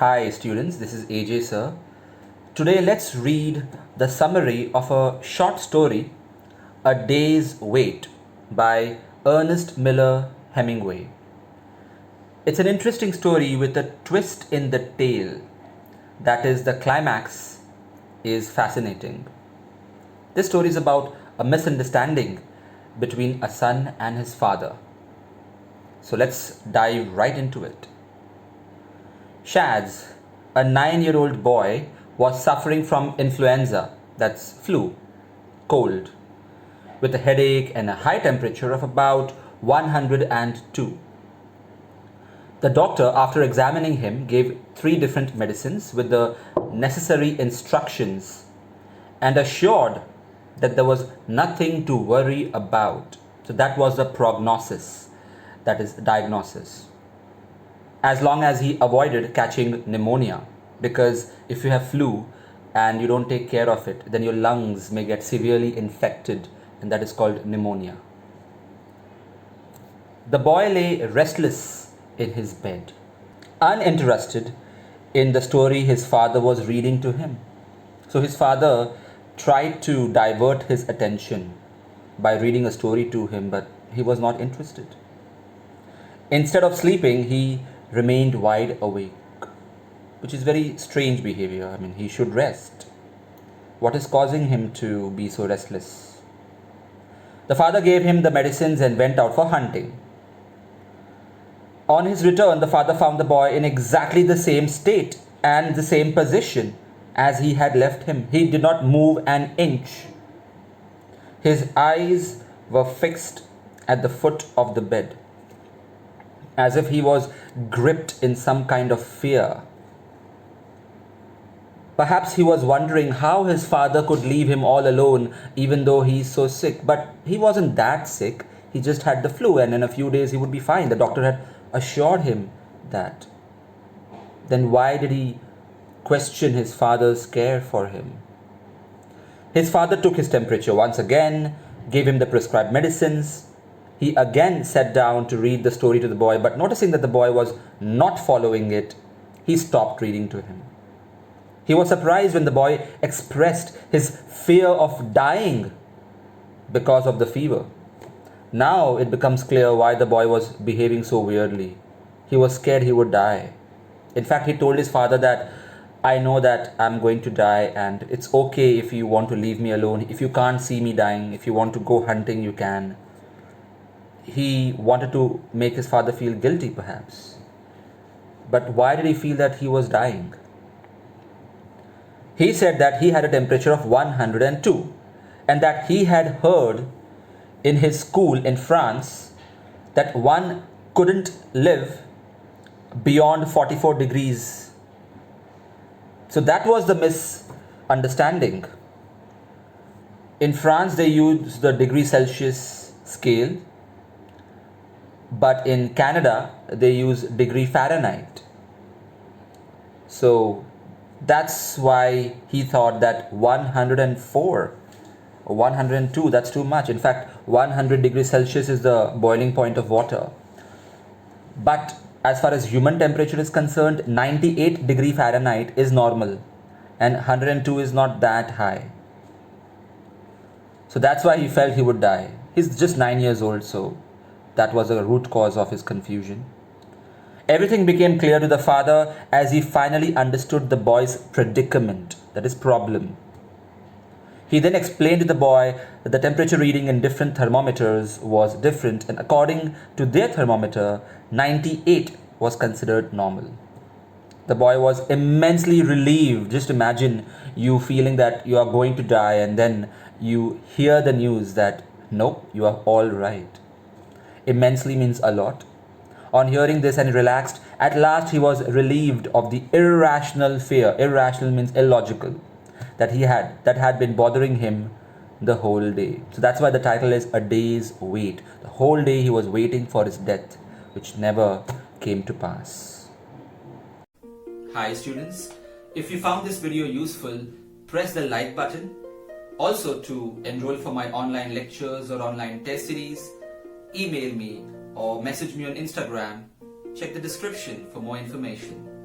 Hi students, this is AJ sir. Today let's read the summary of a short story, A Day's Wait by Ernest Miller Hemingway. It's an interesting story with a twist in the tale. That is, the climax is fascinating. This story is about a misunderstanding between a son and his father. So let's dive right into it. Shaz, a 9-year-old boy, was suffering from influenza, that's flu, cold, with a headache and a high temperature of about 102. The doctor, after examining him, gave 3 different medicines with the necessary instructions and assured that there was nothing to worry about. So that was the prognosis, that is, diagnosis. As long as he avoided catching pneumonia, because if you have flu and you don't take care of it, then your lungs may get severely infected, and that is called pneumonia. The boy lay restless in his bed, uninterested in the story his father was reading to him. So his father tried to divert his attention by reading a story to him, but he was not interested. Instead of sleeping, he remained wide awake, which is very strange behavior. I mean, he should rest. What is causing him to be so restless? The father gave him the medicines and went out for hunting. On his return, the father found the boy in exactly the same state and the same position as he had left him. He did not move an inch. His eyes were fixed at the foot of the bed, as if he was gripped in some kind of fear. Perhaps he was wondering how his father could leave him all alone even though he is so sick. But he wasn't that sick. He just had the flu, and in a few days he would be fine. The doctor had assured him that. Then why did he question his father's care for him? His father took his temperature once again, gave him the prescribed medicines. He again sat down to read the story to the boy, but noticing that the boy was not following it, he stopped reading to him. He was surprised when the boy expressed his fear of dying because of the fever. Now it becomes clear why the boy was behaving so weirdly. He was scared he would die. In fact, he told his father that, I know that I'm going to die, and it's okay if you want to leave me alone. If you can't see me dying, if you want to go hunting, you can. He wanted to make his father feel guilty, perhaps. But why did he feel that he was dying? He said that he had a temperature of 102 and that he had heard in his school in France that one couldn't live beyond 44 degrees. So that was the misunderstanding. In France, they use the degree Celsius scale, but in Canada, they use degree Fahrenheit. So that's why he thought that 104 or 102, that's too much. In fact, 100 degrees Celsius is the boiling point of water. But as far as human temperature is concerned, 98 degree Fahrenheit is normal and 102 is not that high. So that's why he felt he would die. He's just 9 years old, so that was a root cause of his confusion. Everything became clear to the father as he finally understood the boy's predicament, that is, problem. He then explained to the boy that the temperature reading in different thermometers was different, and according to their thermometer, 98 was considered normal. The boy was immensely relieved. Just imagine you feeling that you are going to die, and then you hear the news that, nope, you are all right. Immensely means a lot. On hearing this and relaxed, at last he was relieved of the irrational fear. Irrational means illogical, that had been bothering him the whole day. So that's why the title is A Day's Wait. The whole day he was waiting for his death, which never came to pass. Hi students, if you found this video useful, press the like button. Also, to enroll for my online lectures or online test series, email me or message me on Instagram. Check the description for more information.